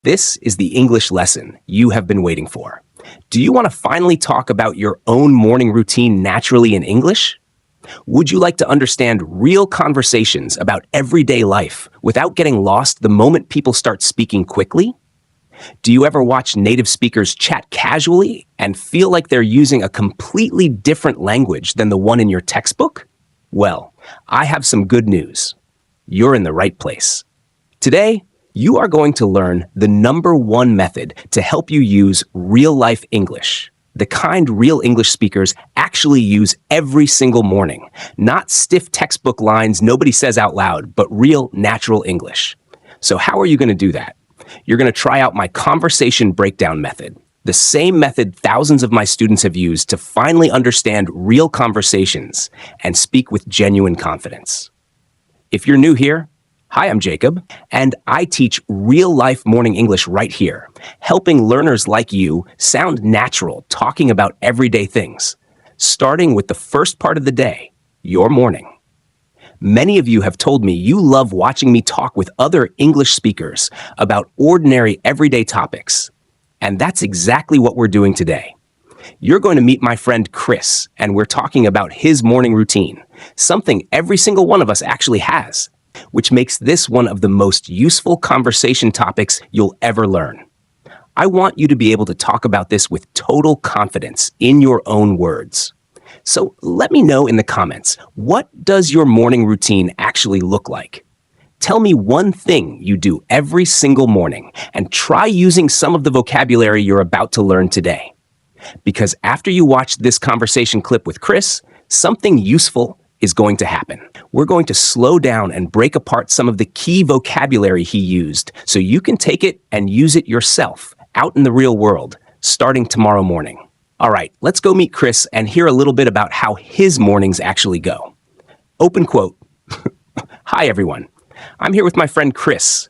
This is the English lesson you have been waiting for. Do you want to finally talk about your own morning routine naturally in English? Would you like to understand real conversations about everyday life without getting lost the moment people start speaking quickly? Do you ever watch native speakers chat casually and feel like they're using a completely different language than the one in your textbook? Well, I have some good news. You're in the right place. Today, you are going to learn the #1 method to help you use real-life English, the kind real English speakers actually use every single morning, not stiff textbook lines nobody says out loud, but real, natural English. So how are you going to do that? You're going to try out my conversation breakdown method, the same method thousands of my students have used to finally understand real conversations and speak with genuine confidence. If you're new here, hi, I'm Jacob, and I teach real-life morning English right here, helping learners like you sound natural talking about everyday things, starting with the first part of the day, your morning. Many of you have told me you love watching me talk with other English speakers about ordinary everyday topics, and that's exactly what we're doing today. You're going to meet my friend Chris, and we're talking about his morning routine, something every single one of us actually has, which makes this one of the most useful conversation topics you'll ever learn. I want you to be able to talk about this with total confidence in your own words. So let me know in the comments, what does your morning routine actually look like? Tell me one thing you do every single morning and try using some of the vocabulary you're about to learn today. Because after you watch this conversation clip with Chris, something useful is going to happen. We're going to slow down and break apart some of the key vocabulary he used so you can take it and use it yourself out in the real world, starting tomorrow morning. All right, let's go meet Chris and hear a little bit about how his mornings actually go. Open quote. Hi, everyone. I'm here with my friend Chris.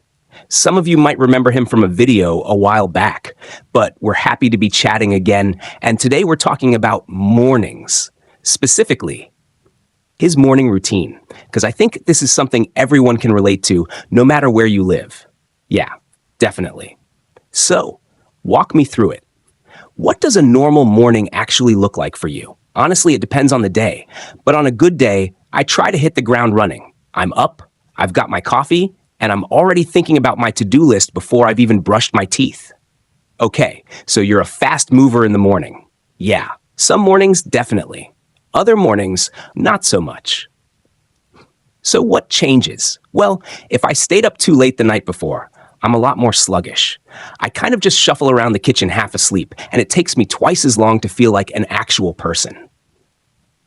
Some of you might remember him from a video a while back, but we're happy to be chatting again, and today we're talking about mornings, specifically his morning routine, because I think this is something everyone can relate to, no matter where you live. Yeah, definitely. So, walk me through it. What does a normal morning actually look like for you? Honestly, it depends on the day, but on a good day, I try to hit the ground running. I'm up, I've got my coffee, and I'm already thinking about my to-do list before I've even brushed my teeth. Okay, so you're a fast mover in the morning. Yeah, some mornings, definitely. Other mornings, not so much. So what changes? Well, if I stayed up too late the night before, I'm a lot more sluggish. I kind of just shuffle around the kitchen half asleep, and it takes me twice as long to feel like an actual person.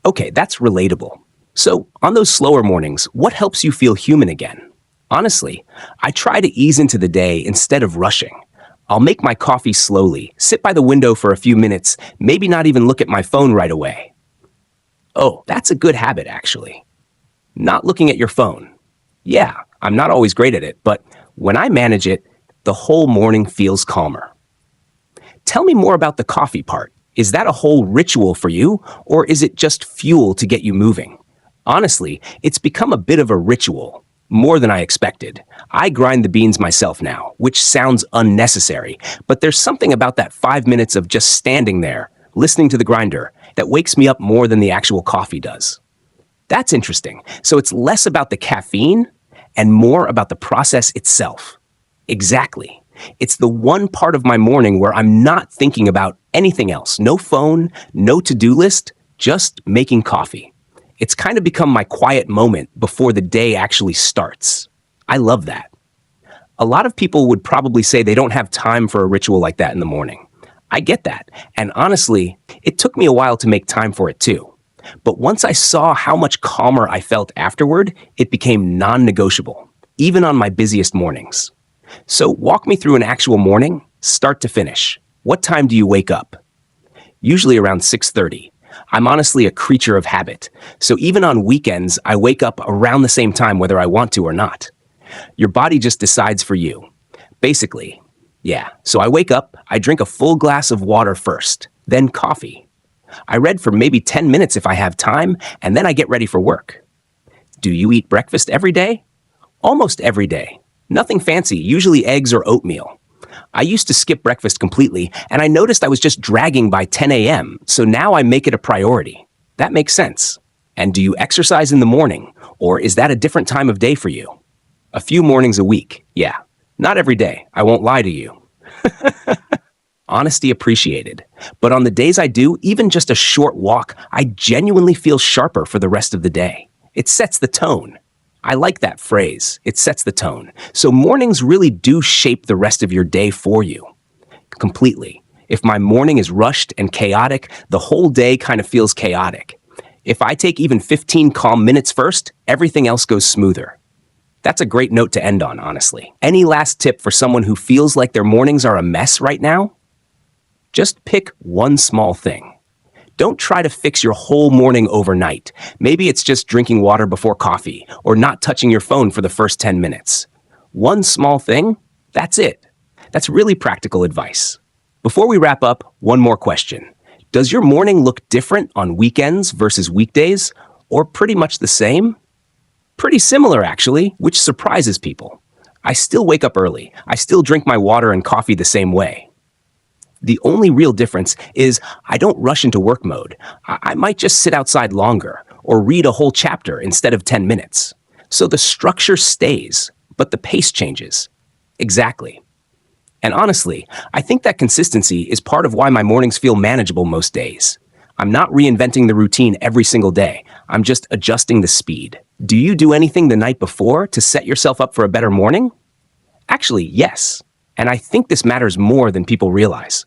Okay, that's relatable. So on those slower mornings, what helps you feel human again? Honestly, I try to ease into the day instead of rushing. I'll make my coffee slowly, sit by the window for a few minutes, maybe not even look at my phone right away. Oh, that's a good habit, actually. Not looking at your phone. Yeah, I'm not always great at it, but when I manage it, the whole morning feels calmer. Tell me more about the coffee part. Is that a whole ritual for you, or is it just fuel to get you moving? Honestly, it's become a bit of a ritual, more than I expected. I grind the beans myself now, which sounds unnecessary, but there's something about that 5 minutes of just standing there, listening to the grinder, that wakes me up more than the actual coffee does. That's interesting. So it's less about the caffeine and more about the process itself. Exactly. It's the one part of my morning where I'm not thinking about anything else. No phone, no to-do list, just making coffee. It's kind of become my quiet moment before the day actually starts. I love that. A lot of people would probably say they don't have time for a ritual like that in the morning. I get that, and honestly, it took me a while to make time for it too. But once I saw how much calmer I felt afterward, it became non-negotiable, even on my busiest mornings. So walk me through an actual morning, start to finish. What time do you wake up? Usually around 6:30. I'm honestly a creature of habit, so even on weekends, I wake up around the same time whether I want to or not. Your body just decides for you. Basically, yeah, so I wake up, I drink a full glass of water first, then coffee. I read for maybe 10 minutes if I have time, and then I get ready for work. Do you eat breakfast every day? Almost every day. Nothing fancy, usually eggs or oatmeal. I used to skip breakfast completely, and I noticed I was just dragging by 10 a.m., so now I make it a priority. That makes sense. And do you exercise in the morning, or is that a different time of day for you? A few mornings a week, yeah. Not every day, I won't lie to you. Honesty appreciated. But on the days I do, even just a short walk, I genuinely feel sharper for the rest of the day. It sets the tone. I like that phrase. It sets the tone. So mornings really do shape the rest of your day for you. Completely. If my morning is rushed and chaotic, the whole day kind of feels chaotic. If I take even 15 calm minutes first, everything else goes smoother. That's a great note to end on, honestly. Any last tip for someone who feels like their mornings are a mess right now? Just pick one small thing. Don't try to fix your whole morning overnight. Maybe it's just drinking water before coffee or not touching your phone for the first 10 minutes. One small thing, that's it. That's really practical advice. Before we wrap up, one more question. Does your morning look different on weekends versus weekdays, or pretty much the same? Pretty similar, actually, which surprises people. I still wake up early. I still drink my water and coffee the same way. The only real difference is I don't rush into work mode. I might just sit outside longer or read a whole chapter instead of 10 minutes. So the structure stays, but the pace changes. Exactly. And honestly, I think that consistency is part of why my mornings feel manageable most days. I'm not reinventing the routine every single day. I'm just adjusting the speed. Do you do anything the night before to set yourself up for a better morning? Actually, yes. And I think this matters more than people realize.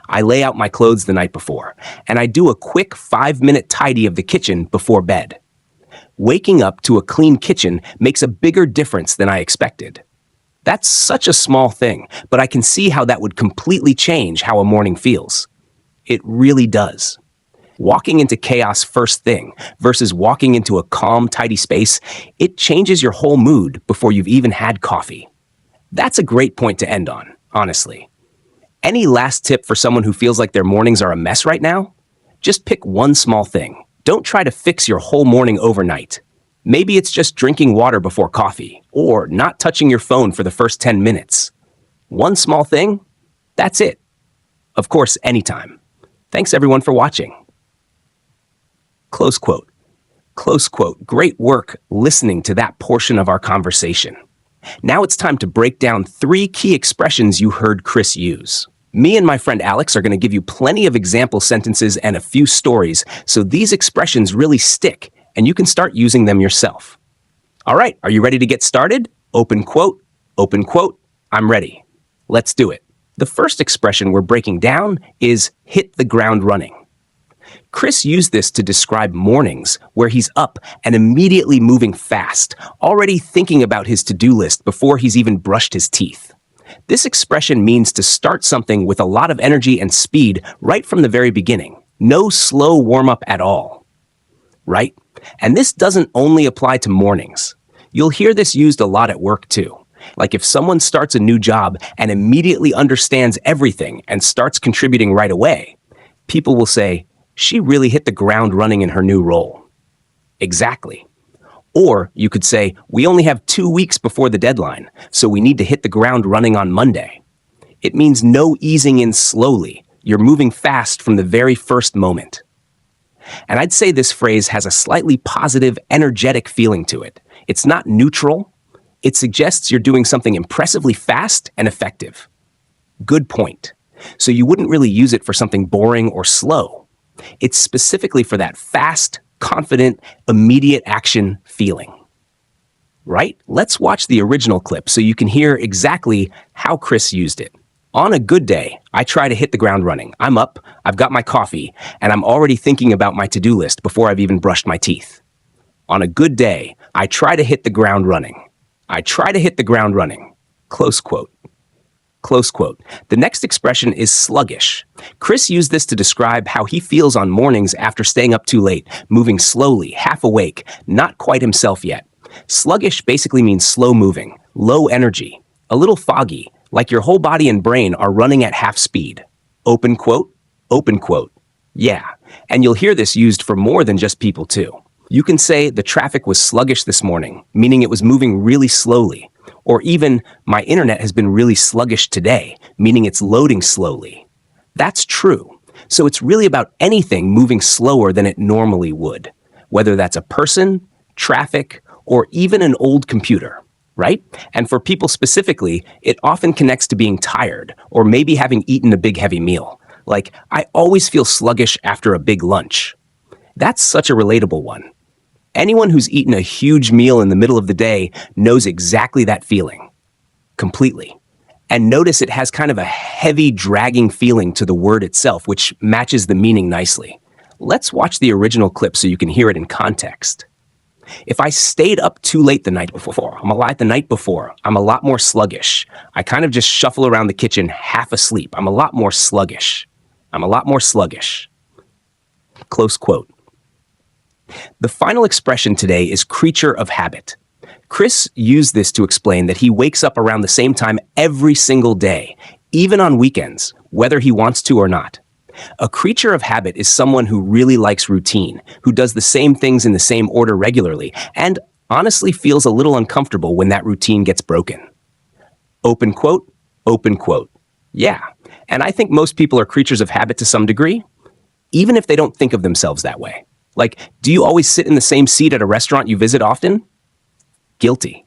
I lay out my clothes the night before, and I do a quick 5-minute tidy of the kitchen before bed. Waking up to a clean kitchen makes a bigger difference than I expected. That's such a small thing, but I can see how that would completely change how a morning feels. It really does. Walking into chaos first thing versus walking into a calm, tidy space, it changes your whole mood before you've even had coffee. That's a great point to end on, honestly. Any last tip for someone who feels like their mornings are a mess right now? Just pick one small thing. Don't try to fix your whole morning overnight. Maybe it's just drinking water before coffee, or not touching your phone for the first 10 minutes. One small thing? That's it. Of course, anytime. Thanks everyone for watching. Close quote. Close quote. Great work listening to that portion of our conversation. Now it's time to break down 3 key expressions you heard Chris use. Me and my friend Alex are going to give you plenty of example sentences and a few stories, so these expressions really stick, and you can start using them yourself. All right, are you ready to get started? Open quote, I'm ready. Let's do it. The first expression we're breaking down is hit the ground running. Chris used this to describe mornings where he's up and immediately moving fast, already thinking about his to-do list before he's even brushed his teeth. This expression means to start something with a lot of energy and speed right from the very beginning. No slow warm-up at all. Right? And this doesn't only apply to mornings. You'll hear this used a lot at work too. Like if someone starts a new job and immediately understands everything and starts contributing right away, people will say, "She really hit the ground running in her new role." Exactly. Or you could say, "We only have 2 weeks before the deadline, so we need to hit the ground running on Monday." It means no easing in slowly. You're moving fast from the very first moment. And I'd say this phrase has a slightly positive, energetic feeling to it. It's not neutral. It suggests you're doing something impressively fast and effective. Good point. So you wouldn't really use it for something boring or slow. It's specifically for that fast, confident, immediate action feeling. Right? Let's watch the original clip so you can hear exactly how Chris used it. On a good day, I try to hit the ground running. I'm up, I've got my coffee, and I'm already thinking about my to-do list before I've even brushed my teeth. On a good day, I try to hit the ground running. I try to hit the ground running. Close quote. Close quote. The next expression is sluggish. Chris used this to describe how he feels on mornings after staying up too late, moving slowly, half awake, not quite himself yet. Sluggish basically means slow moving, low energy, a little foggy, like your whole body and brain are running at half speed. Open quote, open quote. Yeah, and you'll hear this used for more than just people too. You can say the traffic was sluggish this morning, meaning it was moving really slowly, Or even, my internet has been really sluggish today, meaning it's loading slowly. That's true. So it's really about anything moving slower than it normally would, whether that's a person, traffic, or even an old computer, right? And for people specifically, it often connects to being tired or maybe having eaten a big heavy meal. Like, I always feel sluggish after a big lunch. That's such a relatable one. Anyone who's eaten a huge meal in the middle of the day knows exactly that feeling. Completely. And notice it has kind of a heavy, dragging feeling to the word itself, which matches the meaning nicely. Let's watch the original clip so you can hear it in context. If I stayed up too late the night before, I'm a lot more sluggish. I kind of just shuffle around the kitchen half asleep. I'm a lot more sluggish. Close quote. The final expression today is creature of habit. Chris used this to explain that he wakes up around the same time every single day, even on weekends, whether he wants to or not. A creature of habit is someone who really likes routine, who does the same things in the same order regularly, and honestly feels a little uncomfortable when that routine gets broken. Open quote, open quote. Yeah, and I think most people are creatures of habit to some degree, even if they don't think of themselves that way. Like, do you always sit in the same seat at a restaurant you visit often? Guilty.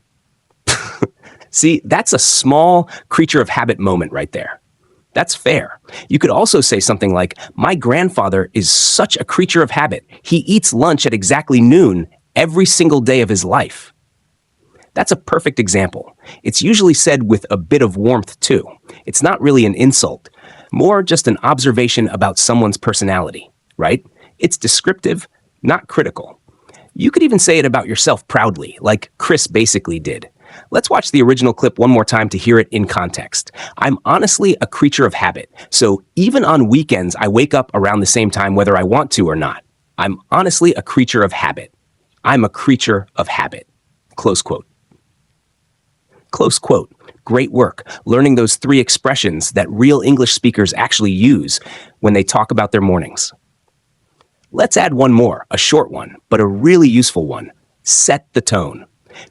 See, that's a small creature of habit moment right there. That's fair. You could also say something like, my grandfather is such a creature of habit. He eats lunch at exactly noon every single day of his life. That's a perfect example. It's usually said with a bit of warmth too. It's not really an insult, more just an observation about someone's personality, right? It's descriptive, not critical. You could even say it about yourself proudly, like Chris basically did. Let's watch the original clip one more time to hear it in context. I'm honestly a creature of habit, so even on weekends, I wake up around the same time whether I want to or not. I'm honestly a creature of habit. I'm a creature of habit. Close quote. Close quote. Great work learning those 3 expressions that real English speakers actually use when they talk about their mornings. Let's add one more, a short one, but a really useful one. Set the tone.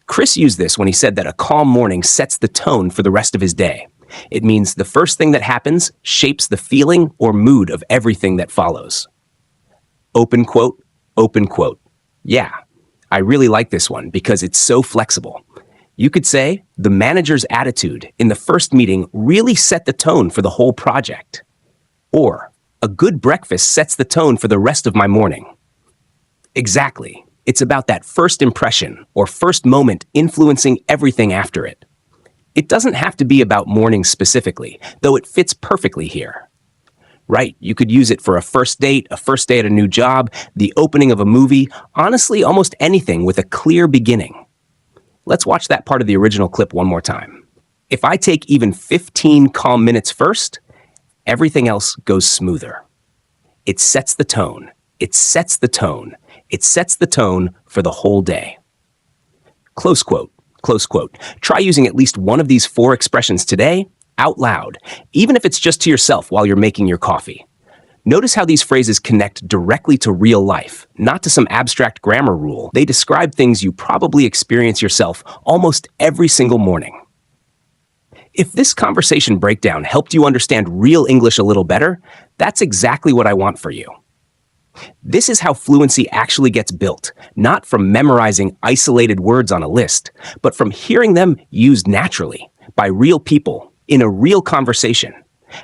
Chris used this when he said that a calm morning sets the tone for the rest of his day. It means the first thing that happens shapes the feeling or mood of everything that follows. Open quote, open quote. Yeah, I really like this one because it's so flexible. You could say, the manager's attitude in the first meeting really set the tone for the whole project. Or, a good breakfast sets the tone for the rest of my morning. Exactly. It's about that first impression or first moment influencing everything after it. It doesn't have to be about mornings specifically, though it fits perfectly here. Right, you could use it for a first date at a new job, the opening of a movie, honestly, almost anything with a clear beginning. Let's watch that part of the original clip one more time. If I take even 15 calm minutes first, everything else goes smoother. It sets the tone. It sets the tone. It sets the tone for the whole day. Close quote. Close quote. Try using at least one of these 4 expressions today, out loud, even if it's just to yourself while you're making your coffee. Notice how these phrases connect directly to real life, not to some abstract grammar rule. They describe things you probably experience yourself almost every single morning. If this conversation breakdown helped you understand real English a little better, that's exactly what I want for you. This is how fluency actually gets built, not from memorizing isolated words on a list, but from hearing them used naturally, by real people, in a real conversation,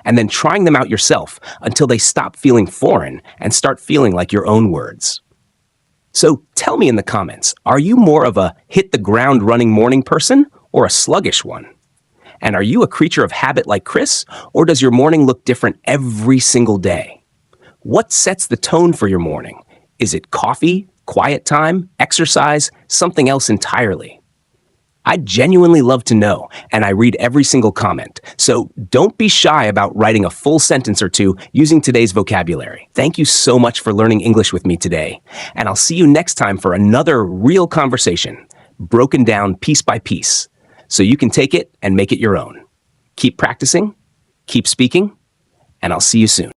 and then trying them out yourself until they stop feeling foreign and start feeling like your own words. So tell me in the comments, are you more of a hit-the-ground-running morning person or a sluggish one? And are you a creature of habit like Chris, or does your morning look different every single day? What sets the tone for your morning? Is it coffee, quiet time, exercise, something else entirely? I'd genuinely love to know, and I read every single comment. So don't be shy about writing a full sentence or 2 using today's vocabulary. Thank you so much for learning English with me today, and I'll see you next time for another real conversation, broken down piece by piece, so you can take it and make it your own. Keep practicing, keep speaking, and I'll see you soon.